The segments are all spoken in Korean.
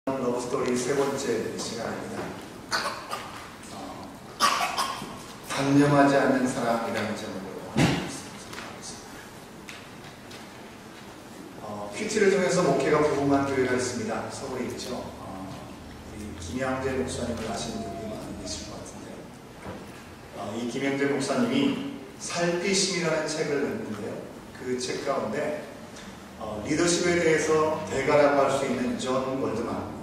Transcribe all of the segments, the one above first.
러브스토리 세 번째 시간입니다. 단념하지 않는 사랑이라는 제목으로 말씀드리겠습니다. 퀴즈를 통해서 목회가 부흥한 교회가 있습니다. 서울에 있죠. 우리 김양재 목사님을 아시는 분들이 많이 계실 것 같은데요. 이 김양재 목사님이 살피심이라는 책을 냈는데요. 그 책 가운데 리더십에 대해서 대가라고 할 수 있는 존 월드만,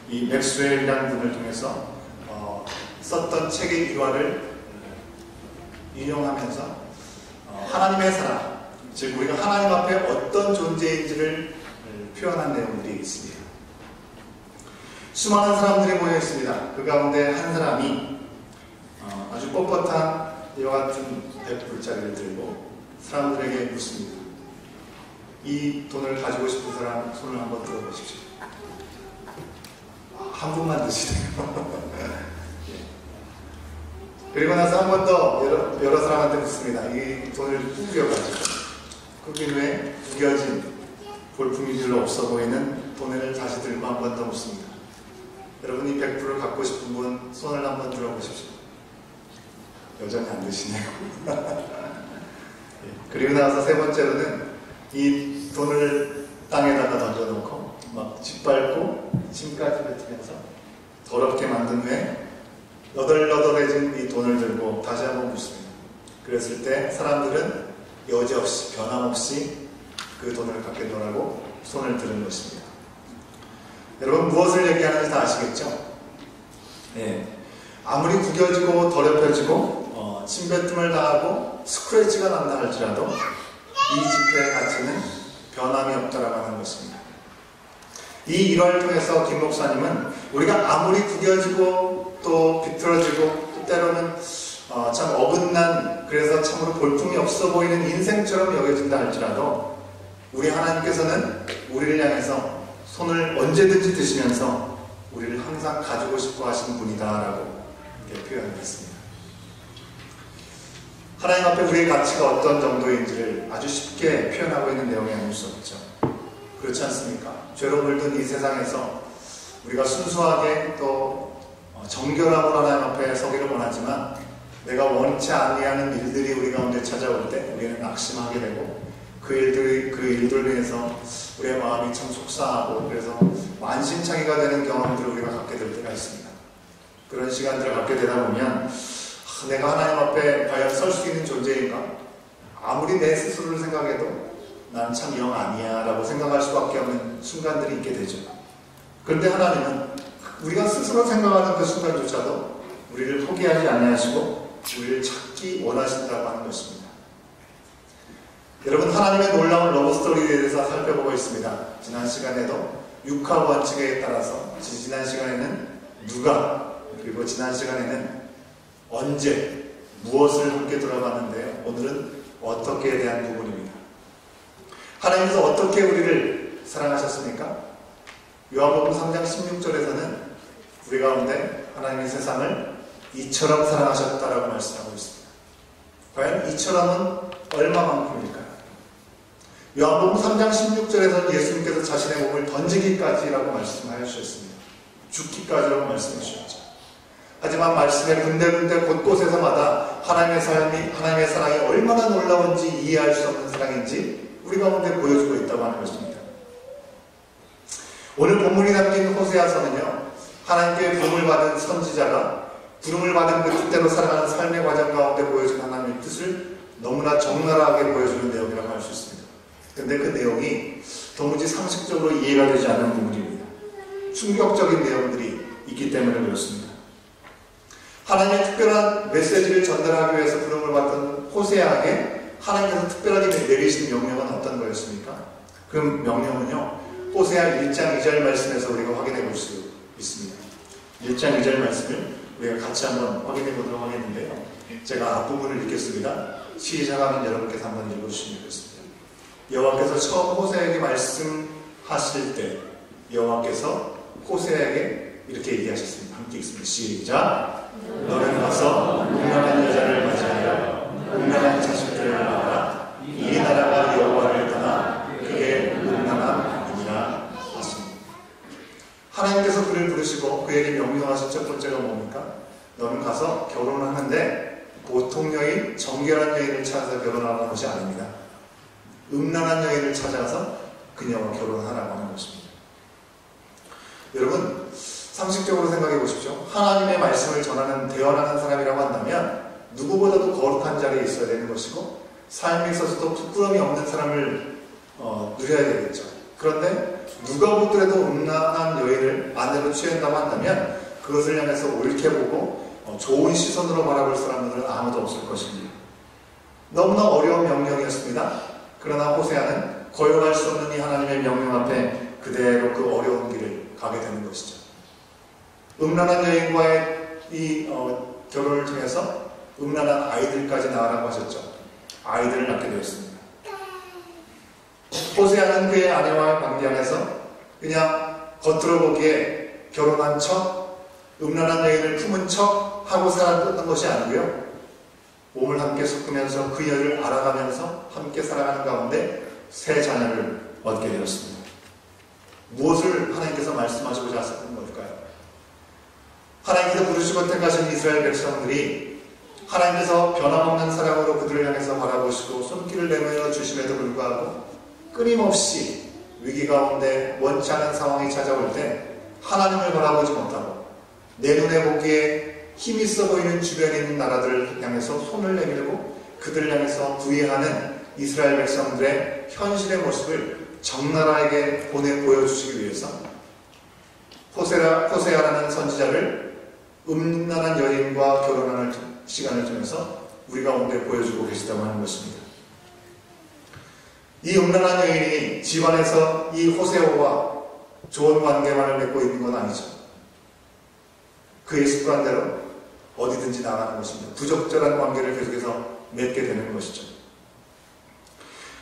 이 맥스웰이라는 분을 통해서 썼던 책의 일화를 인용하면서 하나님의 사랑, 즉 우리가 하나님 앞에 어떤 존재인지를 표현한 내용들이 있습니다. 수많은 사람들이 모여 있습니다. 그 가운데 한 사람이 아주 뻣뻣한 이와 같은 100불짜리를 들고 사람들에게 묻습니다. 이 돈을 가지고 싶은 사람 손을 한번 들어보십시오. 한 분만 드시네요. 그리고 나서 한 번 더 여러 사람한테 묻습니다. 이 돈을 구겨가지고 구긴 후에 구겨진 볼품이 별로 없어 보이는 돈을 다시 들고 한 번 더 묻습니다. 여러분, 이 100불을 갖고 싶은 분 손을 한번 들어보십시오. 여전히 안 드시네요. 그리고 나서 세 번째로는 이 돈을 땅에다가 던져놓고 막 짓밟고 침까지 뱉으면서 더럽게 만든 후에 너덜너덜해진 이 돈을 들고 다시 한번 묻습니다. 그랬을 때 사람들은 여지없이 변함없이 그 돈을 갖게 놓으라고 손을 들은 것입니다. 여러분, 무엇을 얘기하는지 다 아시겠죠? 아무리 구겨지고 더럽혀지고 침뱉음을 당하고 스크래치가 난다 할지라도 이 지폐의 가치는 변함이 없다라고 하는 것입니다. 이 일화를 통해서 김 목사님은 우리가 아무리 구겨지고 또 비틀어지고 또 때로는 참 어긋난, 그래서 참으로 볼품이 없어 보이는 인생처럼 여겨진다 할지라도 우리 하나님께서는 우리를 향해서 손을 언제든지 드시면서 우리를 항상 가지고 싶어 하시는 분이다라고 이렇게 표현을 했습니다. 하나님 앞에 우리의 가치가 어떤 정도인지를 아주 쉽게 표현하고 있는 내용이 아닐 수 없죠. 그렇지 않습니까? 죄로 물든 이 세상에서 우리가 순수하게 또 정결함으로 하나님 앞에 서기를 원하지만 내가 원치 아니하는 일들이 우리 가운데 찾아올 때 우리는 낙심하게 되고 그 일들로 인해서 우리의 마음이 참 속상하고 그래서 만신창이가 되는 경험들을 우리가 갖게 될 때가 있습니다. 그런 시간들을 갖게 되다 보면 내가 하나님 앞에 과연 설 수 있는 존재인가? 아무리 내 스스로를 생각해도 난 참 영 아니야 라고 생각할 수밖에 없는 순간들이 있게 되죠. 그런데 하나님은 우리가 스스로 생각하는 그 순간조차도 우리를 포기하지 아니하시고 우리를 찾기 원하신다고 하는 것입니다. 여러분, 하나님의 놀라운 러브스토리에 대해서 살펴보고 있습니다. 지난 시간에도 육하 원칙에 따라서, 지난 시간에는 누가, 그리고 지난 시간에는 언제, 무엇을 함께 들어봤는데요. 오늘은 어떻게에 대한 부분입니다. 하나님께서 어떻게 우리를 사랑하셨습니까? 요한복음 3장 16절에서는 우리 가운데 하나님의 세상을 이처럼 사랑하셨다라고 말씀하고 있습니다. 과연 이처럼은 얼마만큼일까요? 요한복음 3장 16절에서는 예수님께서 자신의 몸을 던지기까지라고 말씀하여 주셨습니다. 죽기까지라고 말씀해 주셨죠. 하지만 말씀의 군데군데 곳곳에서마다 하나님의 사랑이 얼마나 놀라운지 이해할 수 없는 사랑인지 우리 가운데 보여주고 있다고 하는 것입니다. 오늘 본문이 담긴 호세아서는요, 하나님께 부름을 받은 선지자가 부름을 받은 그 뜻대로 살아가는 삶의 과정 가운데 보여준 하나님의 뜻을 너무나 적나라하게 보여주는 내용이라고 할 수 있습니다. 그런데 그 내용이 도무지 상식적으로 이해가 되지 않는 부분입니다. 충격적인 내용들이 있기 때문에 그렇습니다. 하나님의 특별한 메시지를 전달하기 위해서 부름을 받던 호세아에게 하나님께서 특별하게 내리신 명령은 어떤 거였습니까? 그 명령은요, 호세아 1장 2절 말씀에서 우리가 확인해 볼 수 있습니다. 1장 2절 말씀을 우리가 같이 한번 확인해 보도록 하겠는데요. 제가 앞부분을 읽겠습니다. 시작하면 여러분께서 한번 읽어주시면 되겠습니다. 여호와께서 처음 호세아에게 말씀하실 때 여호와께서 호세아에게 이렇게 얘기하셨습니다. 함께 읽습니다. 시작. 너는 가서 음란한 여자를 맞이하여 음란한 자식들을 낳아라. 이 나라가 여호와를 떠나 그게 음란함이니라 하십니다. 하나님께서 그를 부르시고 그에게 명령하신 첫 번째가 뭡니까? 너는 가서 결혼하는데 보통 여인, 정결한 여인을 찾아서 결혼하는 것이 아닙니다. 음란한 여인을 찾아서 그녀와 결혼하라고 하는 것입니다. 여러분, 상식적으로 생각해 보십시오. 하나님의 말씀을 전하는, 대언하는 사람이라고 한다면 누구보다도 거룩한 자리에 있어야 되는 것이고 삶에 있어서도 부끄러움이 없는 사람을 누려야 되겠죠. 그런데 누가 보더라도 음란한 여인을 아내로 취한다고 한다면 그것을 향해서 옳게 보고 좋은 시선으로 바라볼 사람들은 아무도 없을 것입니다. 너무나 어려운 명령이었습니다. 그러나 호세아는 거역할 수 없는 이 하나님의 명령 앞에 그대로 그 어려운 길을 가게 되는 것이죠. 음란한 여인과의 이 결혼을 통해서 음란한 아이들까지 낳으라고 하셨죠. 아이들을 낳게 되었습니다. 호세아는 그의 아내와 관계 안에서 그냥 겉으로 보기에 결혼한 척, 음란한 여인을 품은 척 하고 살았던 것이 아니고요. 몸을 함께 섞으면서 그녀를 알아가면서 함께 살아가는 가운데 새 자녀를 얻게 되었습니다. 무엇을 하나님께서 말씀하시고자 하셨던 걸까요? 하나님께서 부르시고 택하신 이스라엘 백성들이 하나님께서 변함없는 사랑으로 그들을 향해서 바라보시고 손길을 내밀어 주심에도 불구하고 끊임없이 위기 가운데 원치 않은 상황이 찾아올 때 하나님을 바라보지 못하고 내 눈에 보기에 힘이 있어 보이는 주변에 있는 나라들을 향해서 손을 내밀고 그들을 향해서 구애하는 이스라엘 백성들의 현실의 모습을 적나라하게 보여주시기 위해서 호세아라는 선지자를 음란한 여인과 결혼하는 시간을 통해서 우리 가운데 보여주고 계시다고 하는 것입니다. 이 음란한 여인이 집안에서 이 호세아와 좋은 관계만을 맺고 있는 건 아니죠. 그의 습관대로 어디든지 나가는 것입니다. 부적절한 관계를 계속해서 맺게 되는 것이죠.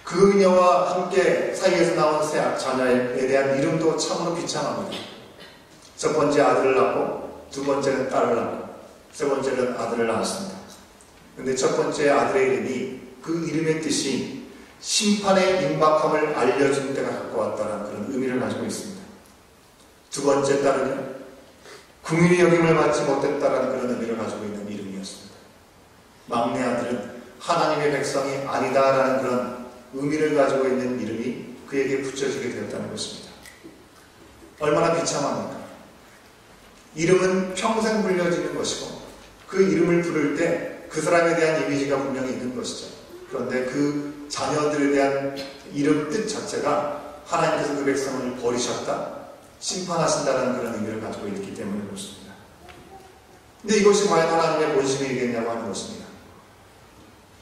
그녀와 함께 사이에서 나온 새 자녀에 대한 이름도 참으로 비참합니다. 첫 번째 아들을 낳고 두 번째는 딸을 낳고 세 번째는 아들을 낳았습니다. 그런데 첫 번째 아들의 이름이 그 이름의 뜻이 심판의 임박함을 알려준 때가 가까웠다는 그런 의미를 가지고 있습니다. 두 번째 딸은요, 긍휼히 여김을 받지 못했다라는 그런 의미를 가지고 있는 이름이었습니다. 막내 아들은 하나님의 백성이 아니다라는 그런 의미를 가지고 있는 이름이 그에게 붙여지게 되었다는 것입니다. 얼마나 비참합니까? 이름은 평생 불려지는 것이고 그 이름을 부를 때 그 사람에 대한 이미지가 분명히 있는 것이죠. 그런데 그 자녀들에 대한 이름 뜻 자체가 하나님께서 그 백성을 버리셨다, 심판하신다는 그런 의미를 가지고 있기 때문에 그렇습니다. 근데 이것이 과연 하나님의 본심이겠냐고 하는 것입니다.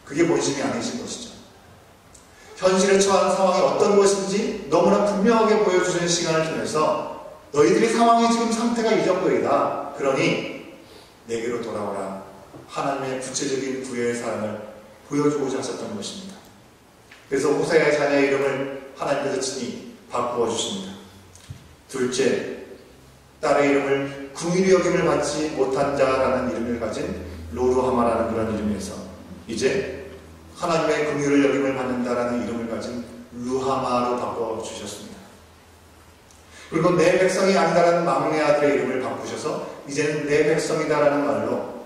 그게 본심이 아니신 것이죠. 현실에 처한 상황이 어떤 것인지 너무나 분명하게 보여주시는 시간을 통해서 너희들의 상황이 지금 상태가 이 정도이다. 그러니 내게로 돌아오라. 하나님의 구체적인 구애의 사랑을 보여주고자 하셨던 것입니다. 그래서 호세아의 자녀의 이름을 하나님께서 친히 바꾸어 주십니다. 둘째, 딸의 이름을 긍휼히 여김을 받지 못한 자라는 이름을 가진 로루하마라는 그런 이름에서 이제 하나님의 긍휼을 여김을 받는다라는 이름을 가진 루하마로 바꿔주셨습니다. 그리고 내 백성이 아니다라는 막내 아들의 이름을 바꾸셔서 이제는 내 백성이다라는 말로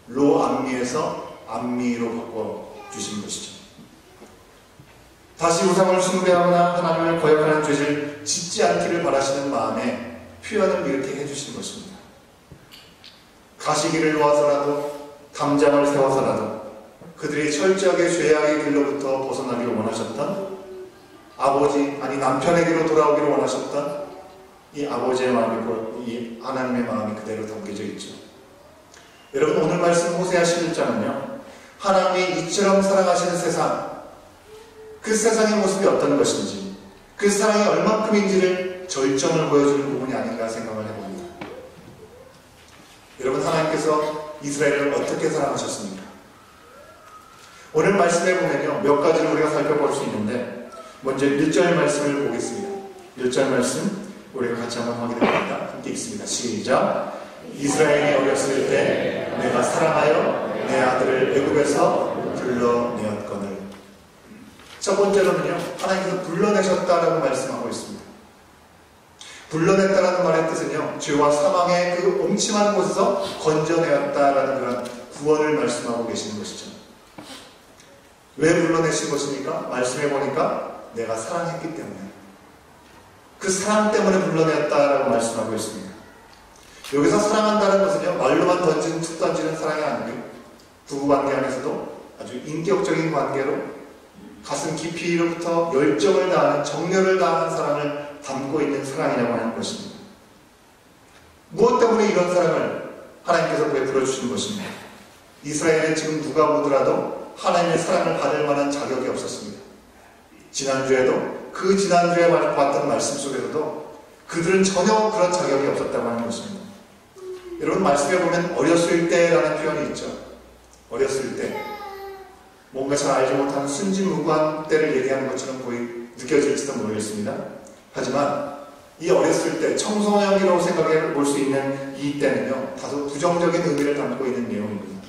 로암미에서 암미로 바꿔주신 것이죠. 다시 우상을 숭배하거나 하나님을 거역하는 죄를 짓지 않기를 바라시는 마음에 표현을 이렇게 해주신 것입니다. 가시기를 놓아서라도 담장을 세워서라도 그들이 철저하게 죄악의 길로부터 벗어나기를 원하셨던 아버지, 아니 남편에게로 돌아오기를 원하셨던 이 아버지의 마음이고 이 하나님의 마음이 그대로 담겨져 있죠. 여러분, 오늘 말씀 호세아 11장은요, 하나님이 이처럼 사랑하시는 세상, 그 세상의 모습이 어떤 것인지, 그 사랑이 얼만큼인지를 절정을 보여주는 부분이 아닌가 생각을 해봅니다. 여러분, 하나님께서 이스라엘을 어떻게 사랑하셨습니까? 오늘 말씀에 보면요, 몇 가지를 우리가 살펴볼 수 있는데, 먼저 1절 말씀을 보겠습니다. 1절 말씀 우리가 같이 한번 확인해봅니다. 함께 읽습니다. 시작. 이스라엘이 어렸을 때 내가 사랑하여 내 아들을 애굽에서 불러내었거늘. 첫 번째로는요, 하나님께서 불러내셨다라고 말씀하고 있습니다. 불러냈다라는 말의 뜻은요, 죄와 사망의 그 엄침한 곳에서 건져내었다라는 그런 구원을 말씀하고 계시는 것이죠. 왜 불러내신 것입니까? 말씀해 보니까 내가 사랑했기 때문에, 그 사랑 때문에 불러내었다라고 말씀하고 있습니다. 여기서 사랑한다는 것은요, 말로만 툭 던지는 사랑이 아니고요, 부부관계 안에서도 아주 인격적인 관계로 가슴 깊이로부터 열정을 다하는, 정열을 다하는 사랑을 담고 있는 사랑이라고 하는 것입니다. 무엇 때문에 이런 사랑을 하나님께서 베풀어 주신 것입니다. 이스라엘은 지금 누가 보더라도 하나님의 사랑을 받을 만한 자격이 없었습니다. 지난주에도, 그 지난주에 봤던 말씀 속에서도 그들은 전혀 그런 자격이 없었다고 하는 것입니다. 여러분, 말씀에 보면 어렸을 때라는 표현이 있죠. 어렸을 때, 뭔가 잘 알지 못하는 순진무구한 때를 얘기하는 것처럼 느껴질지도 모르겠습니다. 하지만 이 어렸을 때, 청소년이라고 생각해 볼 수 있는 이 때는요, 다소 부정적인 의미를 담고 있는 내용입니다.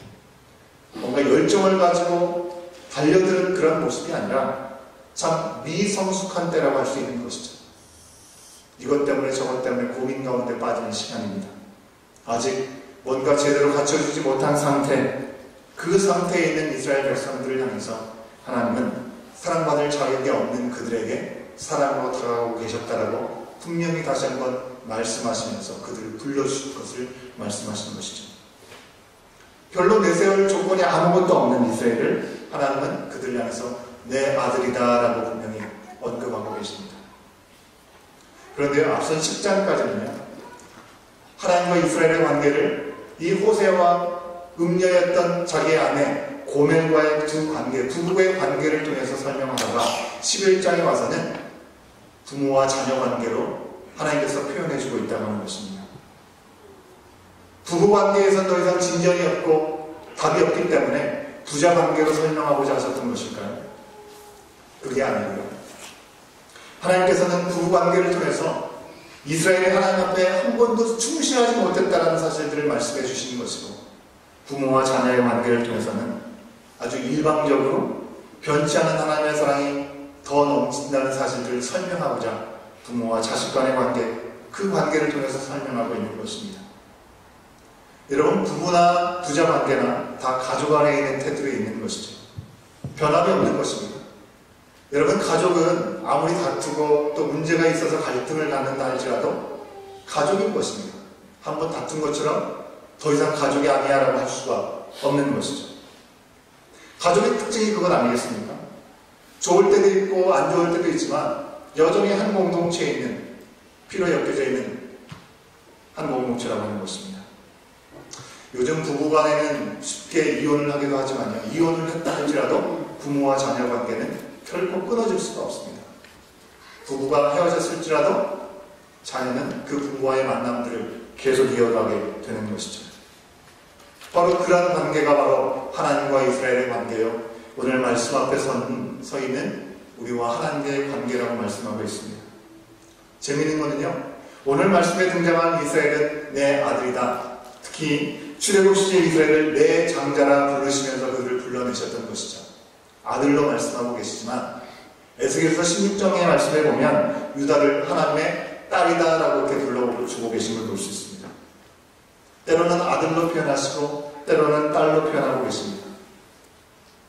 뭔가 열정을 가지고 달려드는 그런 모습이 아니라 참 미성숙한 때라고 할 수 있는 것이죠. 이것 때문에 저것 때문에 고민 가운데 빠지는 시간입니다. 아직 뭔가 제대로 갖춰주지 못한 상태, 그 상태에 있는 이스라엘 백성들을 향해서 하나님은 사랑받을 자격이 없는 그들에게 사랑으로 다가가고 계셨다라고 분명히 다시 한번 말씀하시면서 그들을 불러주실 것을 말씀하시는 것이죠. 별로 내세울 조건이 아무것도 없는 이스라엘을 하나님은 그들을 향해서 내 아들이다 라고 분명히 언급하고 계십니다. 그런데요, 앞선 10장까지는요, 하나님과 이스라엘의 관계를 이 호세와 음녀였던 자기의 아내 고멜과의 두 관계, 부부의 관계를 통해서 설명하다가 11장에 와서는 부모와 자녀 관계로 하나님께서 표현해주고 있다고 하는 것입니다. 부부 관계에서 더 이상 진전이 없고 답이 없기 때문에 부자 관계로 설명하고자 하셨던 것일까요? 그게 아니고요. 하나님께서는 부부 관계를 통해서 이스라엘의 하나님 앞에 한 번도 충실하지 못했다는 사실들을 말씀해 주시는 것이고, 부모와 자녀의 관계를 통해서는 아주 일방적으로 변치 않은 하나님의 사랑이 더 넘친다는 사실들을 설명하고자 부모와 자식 간의 관계, 그 관계를 통해서 설명하고 있는 것입니다. 여러분, 부부나 부자 관계나 다 가족 안에 있는 테두리에 있는 것이죠. 변함이 없는 것입니다. 여러분, 가족은 아무리 다투고 또 문제가 있어서 갈등을 갖는다 할지라도 가족인 것입니다. 한번 다툰 것처럼 더 이상 가족이 아니야 라고 할 수가 없는 것이죠. 가족의 특징이 그건 아니겠습니까? 좋을 때도 있고 안 좋을 때도 있지만 여전히 한 공동체에 있는, 피로 엮여져 있는 한 공동체라고 하는 것입니다. 요즘 부부간에는 쉽게 이혼을 하기도 하지만요, 이혼을 했다 할지라도 부모와 자녀 관계는 결코 끊어질 수가 없습니다. 부부가 헤어졌을지라도 자녀는 그 부부와의 만남들을 계속 이어가게 되는 것이죠. 바로 그런 관계가 바로 하나님과 이스라엘의 관계요, 오늘 말씀 앞에 서 있는 우리와 하나님의 관계라고 말씀하고 있습니다. 재미있는 것은요, 오늘 말씀에 등장한 이스라엘은 내 아들이다. 특히 출애굽 시절 이스라엘을 내 장자라 부르시면서 그들을 불러내셨던 것이죠. 아들로 말씀하고 계시지만 에스겔서 16장의 말씀에 보면 유다를 하나님의 딸이다 라고 이렇게 불러주고 계신 걸 볼 수 있습니다. 때로는 아들로 표현하시고 때로는 딸로 표현하고 계십니다.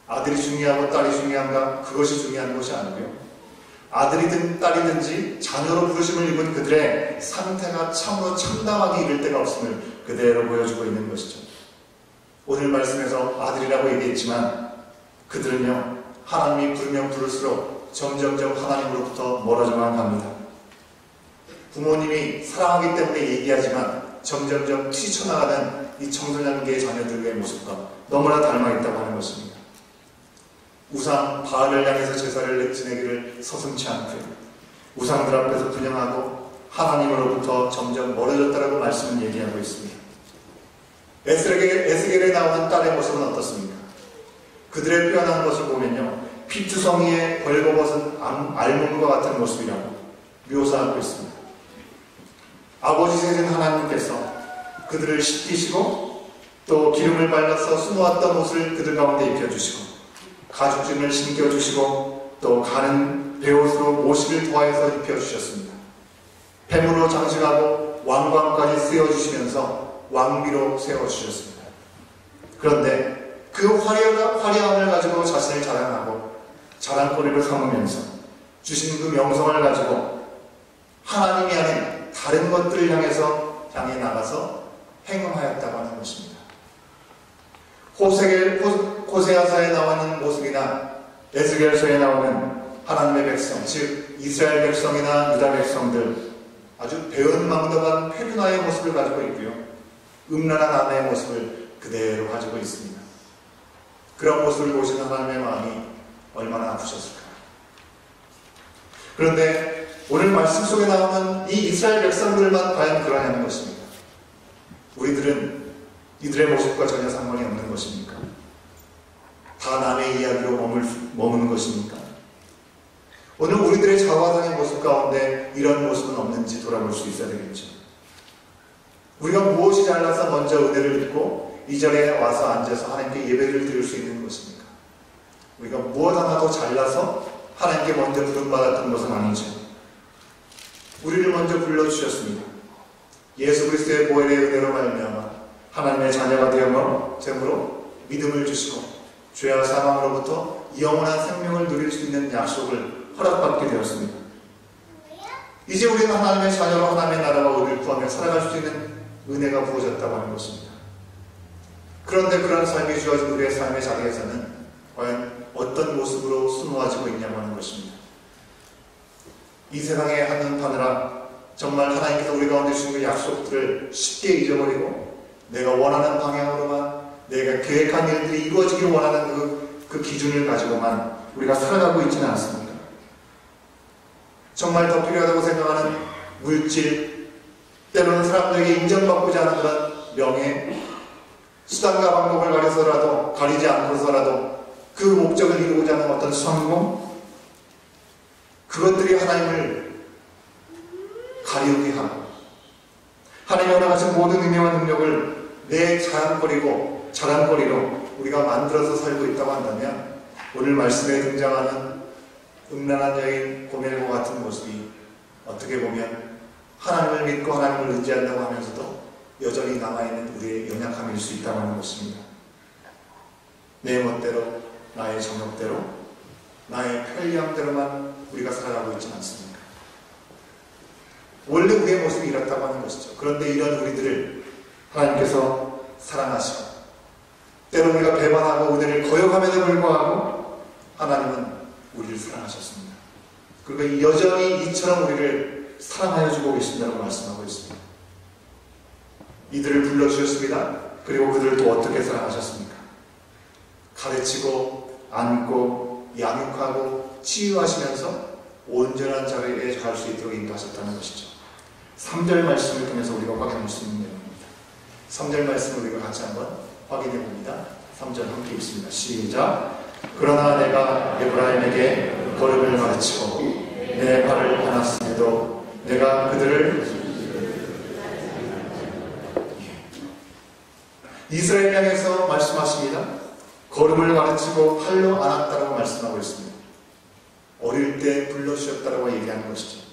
아들이 중요하고 딸이 중요한가? 그것이 중요한 것이 아니고요, 아들이든 딸이든지 자녀로 부르심을 입은 그들의 상태가 참으로 참담하게 이를 데가 없음을 그대로 보여주고 있는 것이죠. 오늘 말씀에서 아들이라고 얘기했지만 그들은요, 하나님이 부르면 부를수록 점점점 하나님으로부터 멀어져만 갑니다. 부모님이 사랑하기 때문에 얘기하지만 점점점 튀쳐나가는 이 청소년기의 자녀들의 모습과 너무나 닮아있다고 하는 것입니다. 우상 바알을 향해서 제사를 지내기를 서슴지 않고 우상들 앞에서 분양하고 하나님으로부터 점점 멀어졌다라고 말씀을 얘기하고 있습니다. 에스겔에 나오는 딸의 모습은 어떻습니까? 그들의 표현한 것을 보면요, 피투성이의 벌거벗은 알몸과 같은 모습이라고 묘사하고 있습니다. 아버지 되신 하나님께서 그들을 씻기시고 또 기름을 발라서 수놓았던 옷을 그들 가운데 입혀주시고 가죽진을 신겨주시고 또 가는 베옷으로 모시를 더하여서 입혀주셨습니다. 뱀으로 장식하고 왕관까지 세워주시면서 왕비로 세워주셨습니다. 그런데 그 화려함을 가지고 자신을 자랑하고 자랑거리를 삼으면서 주신 그 명성을 가지고 하나님이 아닌 다른 것들을 향해 나가서 행음하였다고 하는 것입니다. 호세아서에 나오는 모습이나 에스겔서에 나오는 하나님의 백성, 즉 이스라엘 백성이나 유다 백성들, 아주 배은망덕한 페르나의 모습을 가지고 있고요, 음란한 아내의 모습을 그대로 가지고 있습니다. 그런 모습을 보시는 하나님의 마음이 얼마나 아프셨을까요? 그런데 오늘 말씀 속에 나오는 이 이스라엘 백성들만 과연 그러냐는 것입니다. 우리들은 이들의 모습과 전혀 상관이 없는 것입니까? 다 남의 이야기로 머무는 것입니까? 오늘 우리들의 자화상의 모습 가운데 이런 모습은 없는지 돌아볼 수 있어야 되겠죠. 우리가 무엇이 잘나서 먼저 은혜를 입고 이 자리에 와서 앉아서 하나님께 예배를 드릴 수 있는 것입니까? 우리가 무엇 하나도 잘나서 하나님께 먼저 부름받았던 것은 아니죠. 우리를 먼저 불러주셨습니다. 예수 그리스도의 보혈의 은혜로 말미암아 하나님의 자녀가 되므로 믿음을 주시고 죄와 사망으로부터 영원한 생명을 누릴 수 있는 약속을 허락받게 되었습니다. 이제 우리는 하나님의 자녀로 하나님의 나라와 의를 구하며 살아갈 수 있는 은혜가 부어졌다고 하는 것입니다. 그런데 그런 삶이 주어진 우리의 삶의 자리에서는 과연 어떤 모습으로 수놓아지고 있냐고 하는 것입니다. 이 세상에 한눈파느라 정말 하나님께서 우리 가운데 주신 그 약속들을 쉽게 잊어버리고 내가 원하는 방향으로만, 내가 계획한 일들이 이루어지길 원하는 그 기준을 가지고만 우리가 살아가고 있지는 않습니다. 정말 더 필요하다고 생각하는 물질, 때로는 사람들에게 인정받고자 하는 그런 명예, 수단과 방법을 가리지 않고서라도 그 목적을 이루고자 하는 어떤 성공, 그것들이 하나님을 가리우게 하고 하나님이 원하신 모든 의미와 능력을 내 자랑거리로 우리가 만들어서 살고 있다고 한다면 오늘 말씀에 등장하는 음란한 여인 고멜과 같은 모습이 어떻게 보면 하나님을 믿고 하나님을 의지한다고 하면서도 여전히 남아있는 우리의 연약함일 수 있다고 하는 것입니다. 내 멋대로, 나의 정욕대로, 나의 편리함대로만 우리가 살아가고 있지는 않습니까? 원래 우리의 모습이 이렇다고 하는 것이죠. 그런데 이런 우리들을 하나님께서 사랑하시고 때로 우리가 배반하고 은혜를 거역함에도 불구하고 하나님은 우리를 사랑하셨습니다. 그리고 여전히 이처럼 우리를 사랑하여 주고 계신다고 말씀하고 있습니다. 이들을 불러주셨습니다. 그리고 그들을 또 어떻게 사랑하셨습니까? 가르치고 안고 양육하고 치유하시면서 온전한 자리에 갈 수 있도록 인도하셨다는 것이죠. 3절 말씀을 통해서 우리가 확인할 수 있는 내용입니다. 3절 말씀을 우리가 같이 한번 확인해 봅니다. 3절 함께 읽습니다. 시작. 그러나 내가 에브라임에게 걸음을 가르치고 내 발을 안았음에도 내가 그들을 이스라엘 향해서 말씀하십니다. 걸음을 가르치고 팔로 안았다라고 말씀하고 있습니다. 어릴 때 불러주셨다라고 얘기하는 것이죠.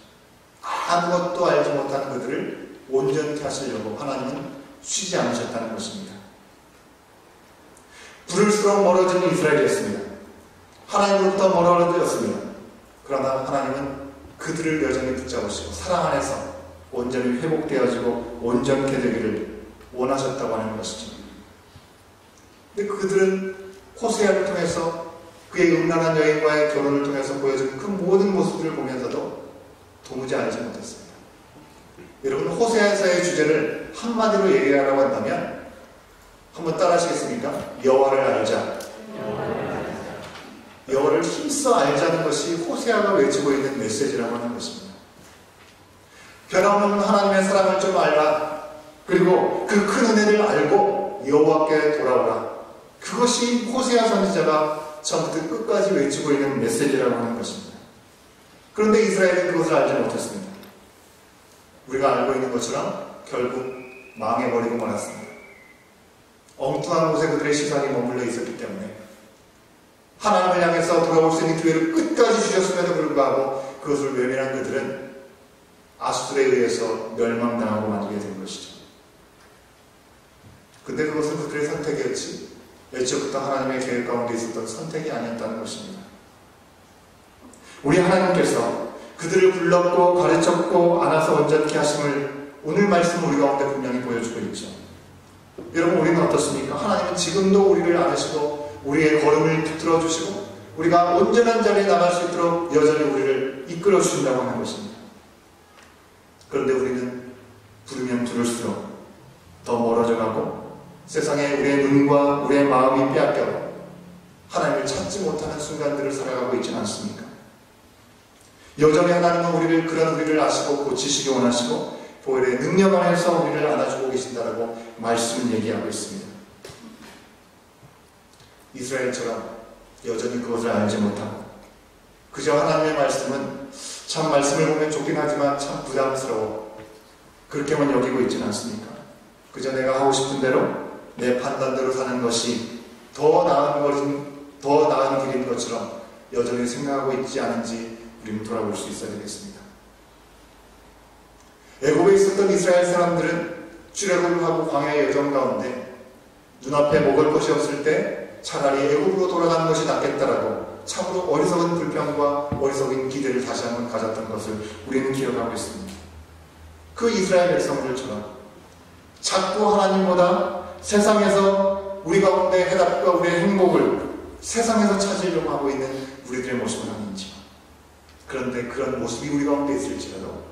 아무것도 알지 못하는 그들을 온전케 하시려고 하나님은 쉬지 않으셨다는 것입니다. 부를수록 멀어진 이스라엘이었습니다. 하나님으로부터 멀어졌습니다. 그러나 하나님은 그들을 여전히 붙잡으시고 사랑 안에서 온전히 회복되어지고 온전케 되기를 원하셨다고 하는 것이죠. 근데 그들은 호세아를 통해서 그의 음란한 여인과의 결혼을 통해서 보여준 그 모든 모습들을 보면서도 도무지 알지 못했습니다. 여러분, 호세아서의 주제를 한마디로 얘기하라고 한다면 한번 따라 하시겠습니까? 여호와를 알자. 여호와를 힘써 알자는 것이 호세아가 외치고 있는 메시지라고 하는 것입니다. 변함없는 하나님의 사랑을 좀 알라. 그리고 그 큰 은혜를 알고 여호와께 돌아오라. 그것이 호세아 선지자가 처음부터 끝까지 외치고 있는 메시지라고 하는 것입니다. 그런데 이스라엘은 그것을 알지 못했습니다. 우리가 알고 있는 것처럼 결국 망해버리고 말았습니다. 엉뚱한 곳에 그들의 시선이 머물러 있었기 때문에 하나님을 향해서 돌아올 수 있는 기회를 끝까지 주셨음에도 불구하고 그것을 외면한 그들은 아수들에 의해서 멸망당하고 말게 된 것이죠. 근데 그것은 그들의 선택이었지 애초부터 하나님의 계획 가운데 있었던 선택이 아니었다는 것입니다. 우리 하나님께서 그들을 불렀고 가르쳤고 안아서 온전케 하심을 오늘 말씀 우리 가운데 분명히 보여주고 있죠. 여러분, 우리는 어떻습니까? 하나님은 지금도 우리를 안으시고 우리의 걸음을 붙들어 주시고 우리가 온전한 자리에 나갈 수 있도록 여전히 우리를 이끌어 주신다고 하는 것입니다. 그런데 우리는 부르면 부를수록 더 멀어져 가고 세상에 우리의 눈과 우리의 마음이 빼앗겨 하나님을 찾지 못하는 순간들을 살아가고 있지는 않습니까? 여전히 하나님은 그런 우리를 아시고 고치시기 원하시고 보혈의 능력 안에서 우리를 안아주고 계신다라고 말씀을 얘기하고 있습니다. 이스라엘처럼 여전히 그것을 알지 못하고 그저 하나님의 말씀은 참 말씀을 보면 좋긴 하지만 참 부담스러워 그렇게만 여기고 있지는 않습니까? 그저 내가 하고 싶은 대로 내 판단대로 사는 것이 더 나은 길인 것처럼 여전히 생각하고 있지 않은지 우리는 돌아볼 수 있어야 되겠습니다. 애굽에 있었던 이스라엘 사람들은 출애굽을 하고 광야의 여정 가운데 눈앞에 먹을 것이 없을 때 차라리 애굽으로 돌아가는 것이 낫겠다라고 참으로 어리석은 불평과 어리석은 기대를 다시 한번 가졌던 것을 우리는 기억하고 있습니다. 그 이스라엘 백성들처럼 자꾸 하나님보다 세상에서 우리 가운데 해답과 우리의 행복을 세상에서 찾으려고 하고 있는 우리들의 모습은 아닌지, 그런데 그런 모습이 우리 가운데 있을지라도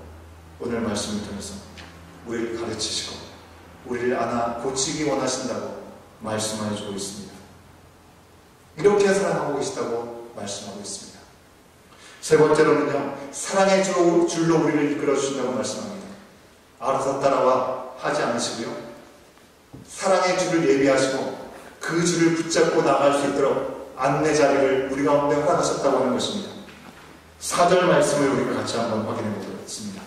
오늘 말씀을 통해서 우리를 가르치시고 우리를 안아 고치기 원하신다고 말씀해 주고 있습니다. 이렇게 사랑하고 계시다고 말씀하고 있습니다. 세 번째로는요, 사랑의 줄로 우리를 이끌어 주신다고 말씀합니다. 알아서 따라와 하지 않으시고요, 사랑의 줄을 예비하시고 그 줄을 붙잡고 나갈 수 있도록 안내 자리를 우리 가운데 허락하셨다고 하는 것입니다. 4절 말씀을 우리가 같이 한번 확인해 보겠습니다.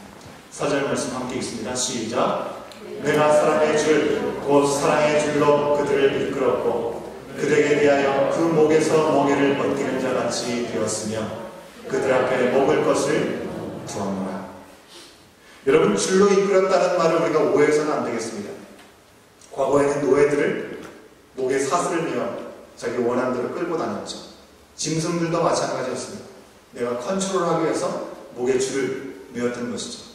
4절 말씀 함께 읽습니다. 시작. 내가 사랑의 줄, 곧 사랑의 줄로 그들을 이끌었고 그들에게 대하여 그 목에서 멍에를 벗기는 자같이 되었으며 그들 앞에 먹을 것을 두었노라. 여러분, 줄로 이끌었다는 말을 우리가 오해해서는 안 되겠습니다. 과거에는 노예들을 목에 사슬을 메어 자기 원하는 대로 끌고 다녔죠. 짐승들도 마찬가지였습니다. 내가 컨트롤하기 위해서 목에 줄을 메었던 것이죠.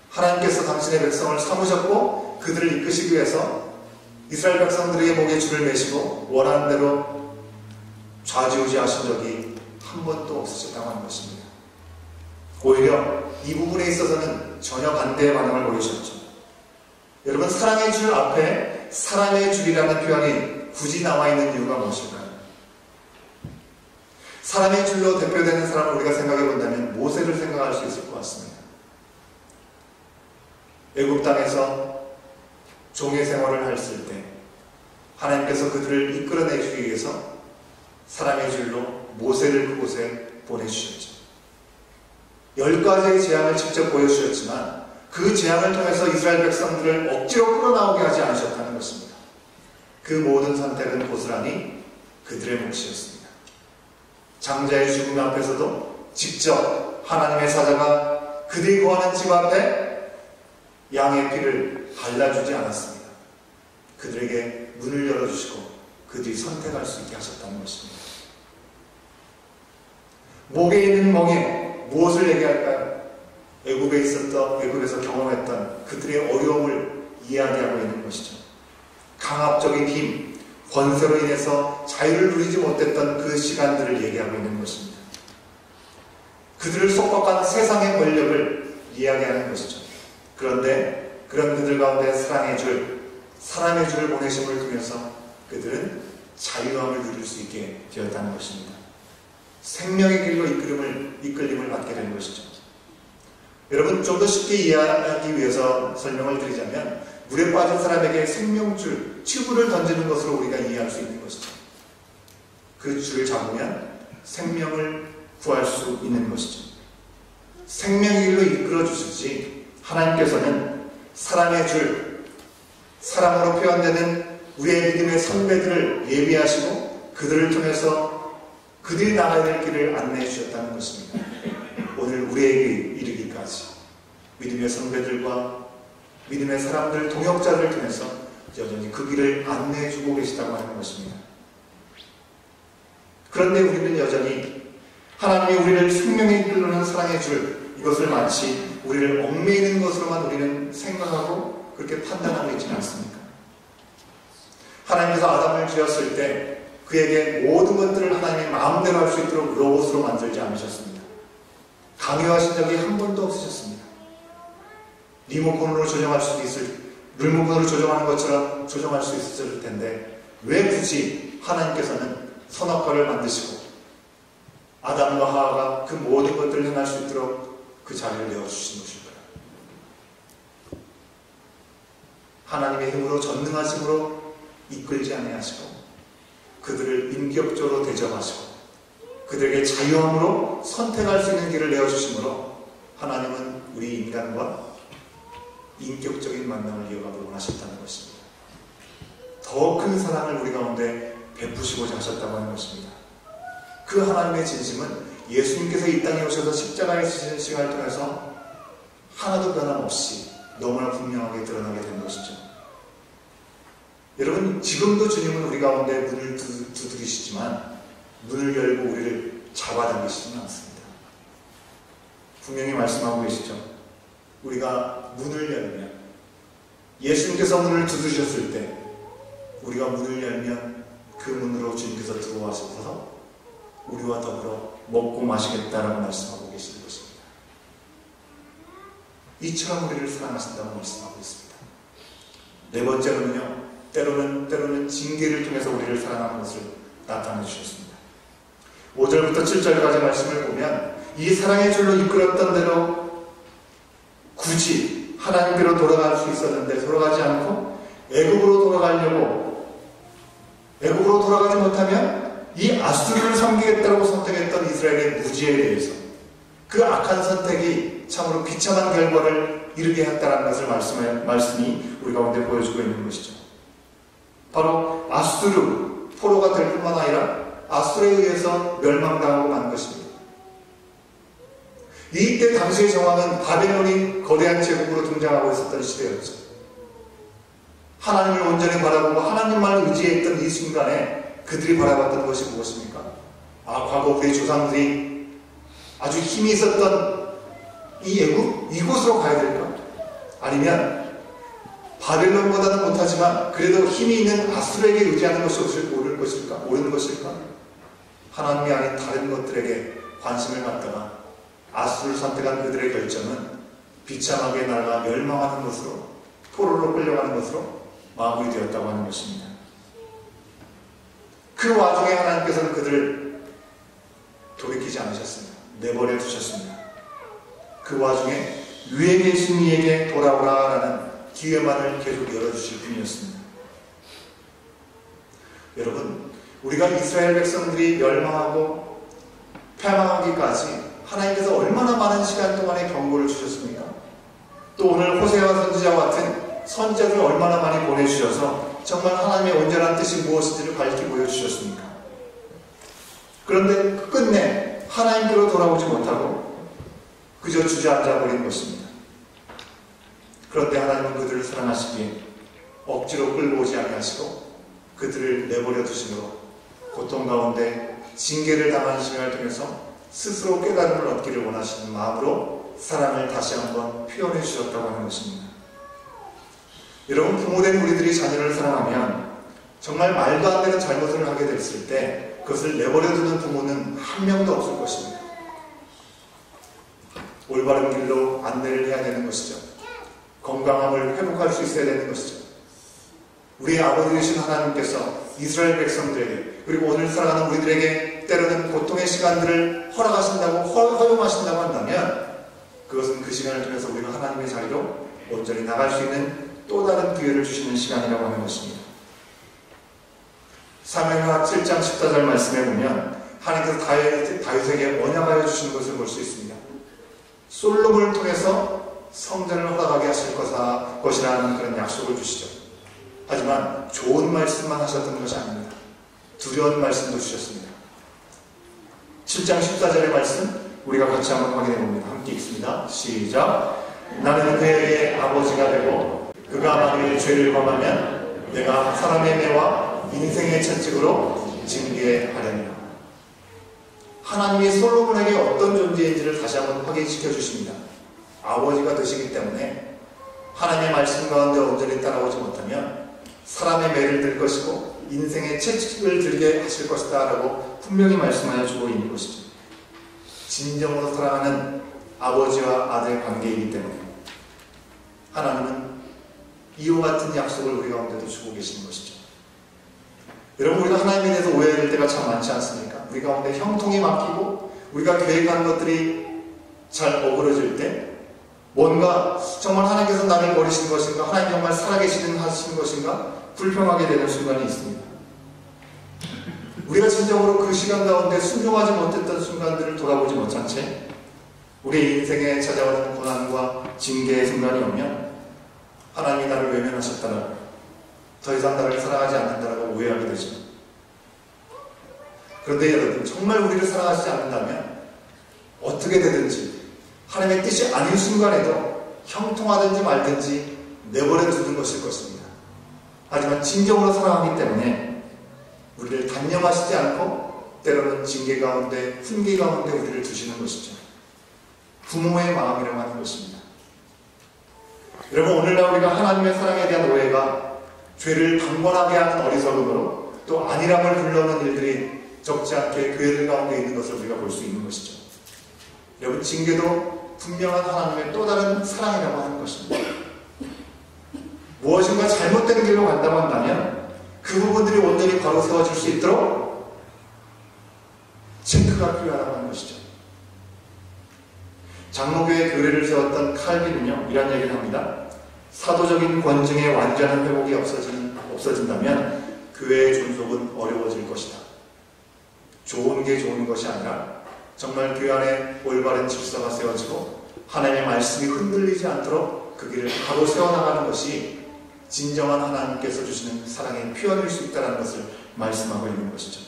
하나님께서 당신의 백성을 삼으셨고 그들을 이끄시기 위해서 이스라엘 백성들에게 목에 줄을 매시고 원하는 대로 좌지우지하신 적이 한 번도 없으셨다고 하는 것입니다. 오히려 이 부분에 있어서는 전혀 반대의 반응을 보이셨죠. 여러분, 사랑의 줄 앞에 사랑의 줄이라는 표현이 굳이 나와 있는 이유가 무엇일까요? 사랑의 줄로 대표되는 사람을 우리가 생각해 본다면 모세를 생각할 수 있을 것 같습니다. 애굽 땅에서 종의 생활을 했을 때 하나님께서 그들을 이끌어내주기 위해서 사랑의 줄로 모세를 그곳에 보내주셨죠. 10가지의 재앙을 직접 보여주셨지만 그 재앙을 통해서 이스라엘 백성들을 억지로 끌어나오게 하지 않으셨다는 것입니다. 그 모든 선택은 고스란히 그들의 몫이었습니다. 장자의 죽음 앞에서도 직접 하나님의 사자가 그들이 거하는 집 앞에 양의 피를 발라주지 않았습니다. 그들에게 문을 열어주시고 그들이 선택할 수 있게 하셨다는 것입니다. 목에 있는 멍에 무엇을 얘기할까요? 애굽에서 경험했던 그들의 어려움을 이야기하고 있는 것이죠. 강압적인 힘, 권세로 인해서 자유를 누리지 못했던 그 시간들을 얘기하고 있는 것입니다. 그들을 속박한 세상의 권력을 이야기하는 것이죠. 그런데 그런 그들 가운데 사랑의 줄을 보내심을 통해서 그들은 자유함을 누릴 수 있게 되었다는 것입니다. 생명의 길로 이끌림을 받게 된 것이죠. 여러분, 좀 더 쉽게 이해하기 위해서 설명을 드리자면 물에 빠진 사람에게 생명줄, 튜브를 던지는 것으로 우리가 이해할 수 있는 것이죠. 그 줄을 잡으면 생명을 구할 수 있는 것이죠. 생명의 길로 이끌어 주시지 하나님께서는 사랑의 줄, 사랑으로 표현되는 우리의 믿음의 선배들을 예비하시고 그들을 통해서 그들이 나가야 될 길을 안내해 주셨다는 것입니다. 오늘 우리에게 이르기까지 믿음의 선배들과 믿음의 사람들, 동역자들을 통해서 여전히 그 길을 안내해주고 계시다고 하는 것입니다. 그런데 우리는 여전히 하나님이 우리를 생명에 이끌는 사랑의 줄, 이것을 마치 우리를 얽매이는 것으로만 우리는 생각하고 그렇게 판단하고 있지는 않습니까? 하나님께서 아담을 지었을 때 그에게 모든 것들을 하나님의 마음대로 할 수 있도록 로봇으로 만들지 않으셨습니다. 강요하신 적이 한 번도 없으셨습니다. 리모컨으로 조정할 수도 리모컨으로 조정하는 것처럼 조정할 수 있었을 텐데 왜 굳이 하나님께서는 선악과를 만드시고 아담과 하와가 그 모든 것들을 행할 수 있도록 그 자리를 내어주신 것일까요? 하나님의 힘으로 전능하심으로 이끌지 아니하시고 그들을 인격적으로 대접하시고 그들에게 자유함으로 선택할 수 있는 길을 내어주심으로 하나님은 우리 인간과 인격적인 만남을 이어가도록 원하셨다는 것입니다. 더 큰 사랑을 우리 가운데 베푸시고자 하셨다고 하는 것입니다. 그 하나님의 진심은 예수님께서 이 땅에 오셔서 십자가에 지시는 시간을 통해서 하나도 변함없이 너무나 분명하게 드러나게 된 것이죠. 여러분, 지금도 주님은 우리 가운데 문을 두드리시지만 문을 열고 우리를 잡아당기시지는 않습니다. 분명히 말씀하고 계시죠. 우리가 문을 열면, 예수님께서 문을 두드리셨을 때 우리가 문을 열면 그 문으로 주님께서 들어와셔서 우리와 더불어 먹고 마시겠다라고 말씀하고 계시는 것입니다. 이처럼 우리를 사랑하신다고 말씀하고 있습니다. 네 번째로는요, 때로는 징계를 통해서 우리를 사랑하는 것을 나타내 주셨습니다. 5절부터 7절까지 말씀을 보면 이 사랑의 줄로 이끌었던 대로 굳이 하나님께로 돌아갈 수 있었는데 돌아가지 않고 애굽으로 돌아가지 못하면 이 아수르를 섬기겠다고 선택했던 이스라엘의 무지에 대해서 그 악한 선택이 참으로 비참한 결과를 이르게 했다는 것을 말씀이 우리 가운데 보여주고 있는 것이죠. 바로 아수르, 포로가 될 뿐만 아니라 아수르에 의해서 멸망당하고 만 것입니다. 이때 당시의 정황은 바벨론이 거대한 제국으로 등장하고 있었던 시대였죠. 하나님을 온전히 바라보고 하나님만 의지했던 이 순간에 그들이 바라봤던 것이 무엇입니까? 과거 우리 조상들이 아주 힘이 있었던 이 애국? 이곳으로 가야 될까? 아니면 바벨론보다는 못하지만 그래도 힘이 있는 아수르에게 의지하는 것이 옳은 것일까? 하나님이 아닌 다른 것들에게 관심을 갖다가 아수르를 선택한 그들의 결정은 비참하게 나아가 멸망하는 것으로, 포로로 끌려가는 것으로 마무리되었다고 하는 것입니다. 그 와중에 하나님께서는 그들을 돌이키지 않으셨습니다. 내버려 두셨습니다. 그 와중에 위에 계신 이에게 돌아오라라는 기회만을 계속 열어주실 뿐이었습니다. 여러분, 우리가 이스라엘 백성들이 멸망하고 패망하기까지 하나님께서 얼마나 많은 시간 동안의 경고를 주셨습니까? 또 오늘 호세아와 선지자와 같은 선지자들을 얼마나 많이 보내주셔서 정말 하나님의 온전한 뜻이 무엇인지를 밝히 보여주셨습니까? 그런데 끝내 하나님께로 돌아오지 못하고 그저 주저앉아 버린 것입니다. 그런데 하나님은 그들을 사랑하시기에 억지로 끌고 오지 아니하시고 그들을 내버려 두심으로 고통 가운데 징계를 당하는 시간을 통해서 스스로 깨달음을 얻기를 원하시는 마음으로 사랑을 다시 한번 표현해 주셨다고 하는 것입니다. 여러분, 부모된 우리들이 자녀를 사랑하면 정말 말도 안 되는 잘못을 하게 됐을 때 그것을 내버려 두는 부모는 한 명도 없을 것입니다. 올바른 길로 안내를 해야 되는 것이죠. 건강함을 회복할 수 있어야 되는 것이죠. 우리의 아버지 되신 하나님께서 이스라엘 백성들에게 그리고 오늘 살아가는 우리들에게 때로는 고통의 시간들을 허용하신다고 한다면 그것은 그 시간을 통해서 우리가 하나님의 자리로 온전히 나갈 수 있는 또 다른 기회를 주시는 시간이라고 하는 것입니다. 사무엘하 7장 14절 말씀에 보면 하나님께서 다윗에게 언약하여 주시는 것을 볼 수 있습니다. 솔로몬을 통해서 성전을 허락하게 하실 것이라는 그런 약속을 주시죠. 하지만 좋은 말씀만 하셨던 것이 아닙니다. 두려운 말씀도 주셨습니다. 7장 14절의 말씀 우리가 같이 한번 확인해 봅니다. 함께 읽습니다. 시작. 나는 그에게 아버지가 되고 그가 만일 죄를 범하면 내가 사람의 매와 인생의 채찍으로 징계하려니라. 하나님이 솔로몬에게 어떤 존재인지를 다시 한번 확인시켜 주십니다. 아버지가 되시기 때문에 하나님의 말씀 가운데 온전히 따라오지 못하면 사람의 매를 들 것이고 인생의 채찍을 들게 하실 것이다 라고 분명히 말씀하여 주고 있는 것이죠. 진정으로 사랑하는 아버지와 아들 관계이기 때문에 하나님은 이와 같은 약속을 우리 가운데도 주고 계시는 것이죠. 여러분, 우리가 하나님에 대해서 오해할 때가 참 많지 않습니까? 우리 가운데 형통이 막히고 우리가 계획한 것들이 잘 어그러질 때 뭔가 정말 하나님께서 나를 버리신 것인가, 하나님 정말 살아계시는 하시는 것인가 불평하게 되는 순간이 있습니다. 우리가 진정으로 그 시간 가운데 순종하지 못했던 순간들을 돌아보지 못한 채 우리 인생에 찾아오는 고난과 징계의 순간이 오면 하나님이 나를 외면하셨다라고, 더 이상 나를 사랑하지 않는다라고 오해하게 되죠. 그런데 여러분, 정말 우리를 사랑하시지 않는다면 어떻게 되든지 하나님의 뜻이 아닌 순간에도 형통하든지 말든지 내버려 두는 것일 것입니다. 하지만 진정으로 사랑하기 때문에 우리를 단념하시지 않고 때로는 징계 가운데, 훈계 가운데 우리를 두시는 것이죠. 부모의 마음이라고 하는 것입니다. 여러분, 오늘날 우리가 하나님의 사랑에 대한 오해가 죄를 방관하게 하는 어리석음으로 또 안일함을 불러오는 일들이 적지 않게 교회들 가운데 있는 것을 우리가 볼 수 있는 것이죠. 여러분, 징계도 분명한 하나님의 또 다른 사랑이라고 하는 것입니다. 무엇인가 잘못된 길로 간다고 한다면 그 부분들이 온전히 바로 세워질 수 있도록 체크가 필요하다고 하는 것이죠. 장로교의 교례를 세웠던 칼빈은요, 이런 얘기를 합니다. 사도적인 권증의 완전한 회복이 없어진다면 교회의 존속은 어려워질 것이다. 좋은 게 좋은 것이 아니라 정말 교회 안에 올바른 질서가 세워지고 하나님의 말씀이 흔들리지 않도록 그 길을 바로 세워나가는 것이 진정한 하나님께서 주시는 사랑의 표현일 수 있다는 것을 말씀하고 있는 것이죠.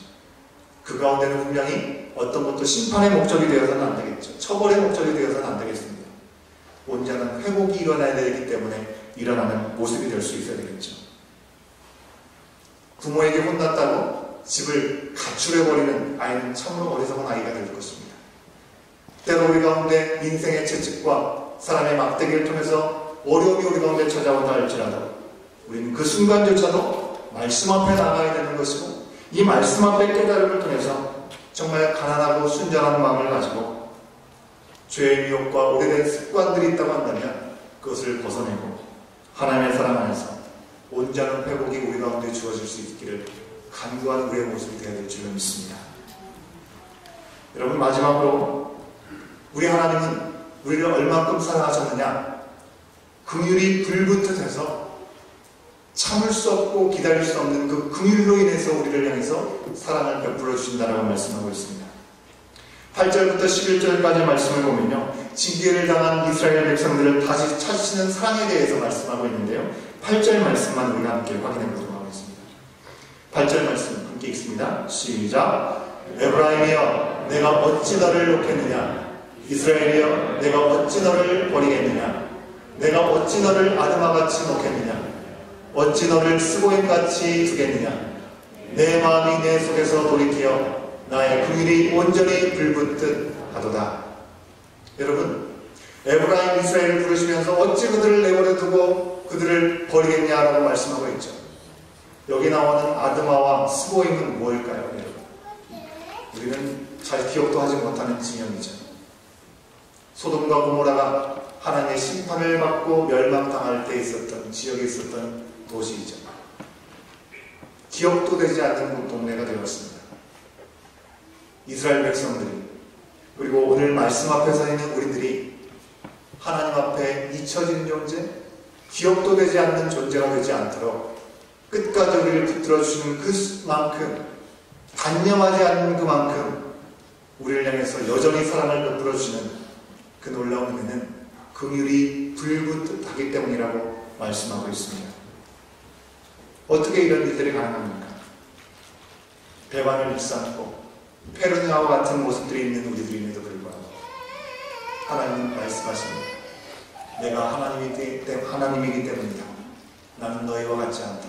그 가운데는 분명히 어떤 것도 심판의 목적이 되어서는 안 되겠죠. 처벌의 목적이 되어서는 안 되겠습니다. 온전한 회복이 일어나야 되기 때문에 일어나는 모습이 될 수 있어야 되겠죠. 부모에게 혼났다고 집을 가출해버리는 아이는 참으로 어리석은 아이가 될 것입니다. 때로 우리 가운데 인생의 채찍과 사람의 막대기를 통해서 어려움이 우리 가운데 찾아온다 할지라도 우리는 그 순간조차도 말씀 앞에 나가야 되는 것이고, 이 말씀 앞에 깨달음을 통해서 정말 가난하고 순전한 마음을 가지고 죄의 미혹과 오래된 습관들이 있다고 한다면 그것을 벗어내고 하나님의 사랑 안에서 온전한 회복이 우리 가운데 주어질 수 있기를 간구한 우리의 모습이 되어야 될 줄로 믿습니다. 여러분, 마지막으로 우리 하나님은 우리를 얼만큼 사랑하셨느냐, 긍휼이 불붙어서 참을 수 없고 기다릴 수 없는 그 긍휼로 인해서 우리를 향해서 사랑을 베풀어 주신다라고 말씀하고 있습니다. 8절부터 11절까지 말씀을 보면요, 징계를 당한 이스라엘 백성들을 다시 찾으시는 사랑에 대해서 말씀하고 있는데요, 8절 말씀만 우리가 함께 확인해 보도록 하겠습니다. 8절 말씀 함께 읽습니다. 시작. 에브라임이여, 내가 어찌 너를 놓겠느냐? 이스라엘이여, 내가 어찌 너를 버리겠느냐? 내가 어찌 너를 아드마같이 놓겠느냐? 어찌 너를 스고임같이 두겠느냐? 내 마음이 내 속에서 돌이키어 나의 긍휼이 온전히 불붙듯 하도다. 여러분, 에브라임 이스라엘을 부르시면서 어찌 그들을 내버려 두고 그들을 버리겠냐라고 말씀하고 있죠. 여기 나오는 아드마와 스고임은 뭘까요, 여러분? 우리는 잘 기억도 하지 못하는 진영이죠. 소돔과 고모라가 하나님의 심판을 받고 멸망당할 때 있었던, 지역에 있었던 도시이죠. 기억도 되지 않는 동네가 되었습니다. 이스라엘 백성들이, 그리고 오늘 말씀 앞에 서 있는 우리들이 하나님 앞에 잊혀진 존재, 기억도 되지 않는 존재가 되지 않도록 끝까지 우리를 붙들어 주시는 그만큼, 단념하지 않는 그만큼 우리를 향해서 여전히 사랑을 베풀어 주시는 그 놀라운 은혜는 긍휼이 불붙하기 때문이라고 말씀하고 있습니다. 어떻게 이런 일들이 가능합니까? 배반을 일삼고 페르니아와 같은 모습들이 있는 우리들임에도 불구하고 하나님은 말씀하십니다. 내가 하나님이기 때문이다. 나는 너희와 같지 않다.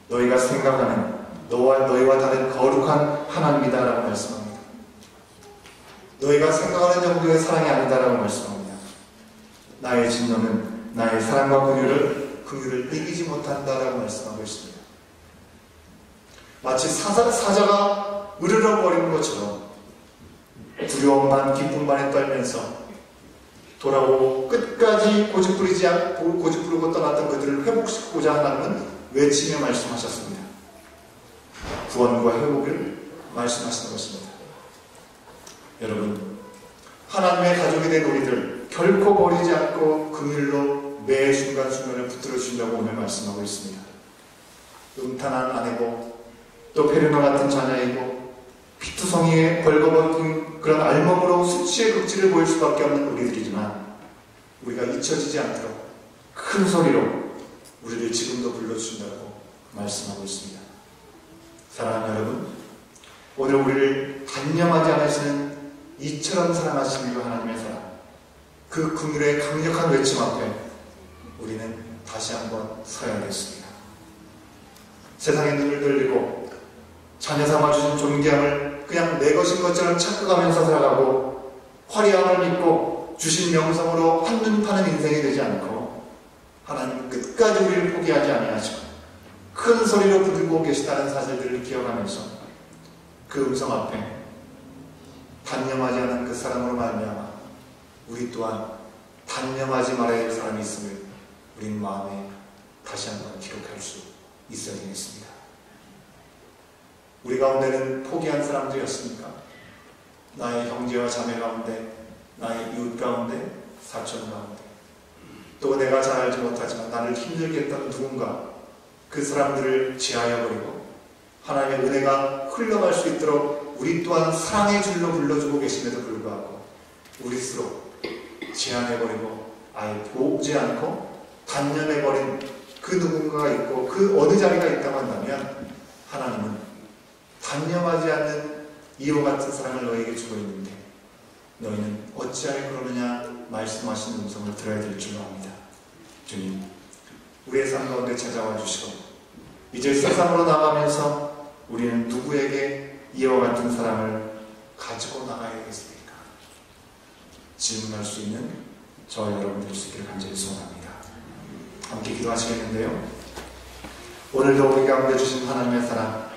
너희가 생각하는 너희와 다른 거룩한 하나님이다라고 말씀합니다. 너희가 생각하는 정도의 사랑이 아니다라고 말씀합니다. 나의 진노는 나의 사랑과 긍휼을 이기지 못한다라고 말씀하고 있습니다. 마치 사자가 으르렁거리는 것처럼 두려움 반 기쁨 반에 떨면서 돌아오고 끝까지 고집부리고 떠났던 그들을 회복시키고자 하나님은 외치며 말씀하셨습니다. 구원과 회복을 말씀하시는 것입니다. 여러분, 하나님의 가족이 된 우리들 결코 버리지 않고 긍휼로 매 순간순간을 붙들어 주신다고 오늘 말씀하고 있습니다. 음탄한 아내고 또 페르노 같은 자녀이고 피투성이에 벌거벗은 그런 알몸으로 수치의 극치를 보일 수밖에 없는 우리들이지만 우리가 잊혀지지 않도록 큰 소리로 우리를 지금도 불러주신다고 말씀하고 있습니다. 사랑하는 여러분, 오늘 우리를 단념하지 않으시는 이처럼 사랑하시는 그 하나님의 사랑, 그 긍휼의 강력한 외침 앞에 우리는 다시 한번 서야겠습니다. 세상에 눈을 돌리고 자녀 삼아주신 존귀함을 그냥 내 것인 것처럼 착각하면서 살아가고 화려함을 믿고 주신 명성으로 한눈 파는 인생이 되지 않고 하나님 끝까지 우리를 포기하지 아니하시고 큰 소리로 부르고 계시다는 사실들을 기억하면서 그 음성 앞에 단념하지 않은 그 사랑으로 말미암아 우리 또한 단념하지 말아야 할 사람이 있음을 우린 마음에 다시 한번 기록할 수 있어야 되겠습니다. 우리 가운데는 포기한 사람들이었습니까? 나의 형제와 자매 가운데, 나의 이웃 가운데, 사촌 가운데, 또 내가 잘 알지 못하지만 나를 힘들게 했던 누군가, 그 사람들을 제하여버리고 하나님의 은혜가 흘러갈 수 있도록 우리 또한 사랑의 줄로 불러주고 계심에도 불구하고 우리 스스로 제한해버리고 아예 보지 않고 단념해버린 그 누군가가 있고 그 어느 자리가 있다고 한다면 하나님은 단념하지 않는 이와 같은 사랑을 너에게 주고 있는데 너희는 어찌하여 그러느냐 말씀하신 음성을 들어야 될 줄로 압니다. 주님, 우리의 삶 가운데 찾아와 주시고 이제 세상으로 나가면서 우리는 누구에게 이와 같은 사랑을 가지고 나가야겠습니까? 질문할 수 있는 저와 여러분 될 수 있기를 간절히 소원합니다. 함께 기도하시겠는데요. 오늘도 우리 가운데 주신 하나님의 사랑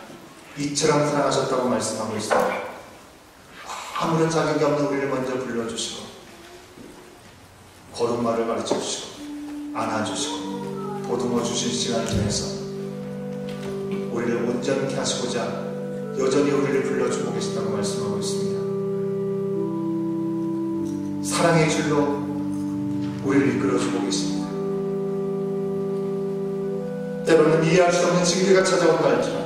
이처럼 사랑하셨다고 말씀하고 있습니다. 아무런 자격이 없는 우리를 먼저 불러주시고 거룩말을 가르쳐주시고 안아주시고 보듬어 주신 시간을 통해서 우리를 온전케 하시고자 여전히 우리를 불러주고 계신다고 말씀하고 있습니다. 사랑의 줄로 우리를 이끌어주고 계십니다. 때로는 이해할 수 없는 징계가 찾아온다 할지만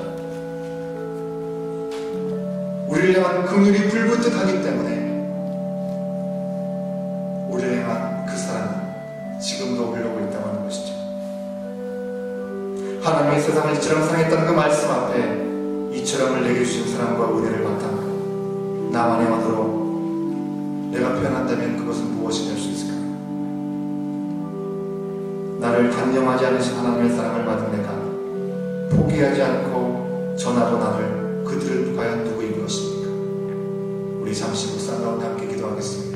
우리를 향한 긍휼이 불붙듯하기 때문에 우리를 향한 그 사랑은 지금도 흘러오고 있다고 하는 것이죠. 하나님의 세상을 이처럼 사랑했다는 그 말씀 앞에 이처럼을 내게 주신 사랑과 은혜를 바탕으로 나만의 언어로 내가 표현한다면 그것은 무엇이 될 수 있을까? 나를 단념하지 않으신 하나님의 사랑을 받은 내가 포기하지 않고 전하고 나눌 그들은 과연 누구인 것입니까? 우리 잠시 묵상 가운데 함께 기도하겠습니다.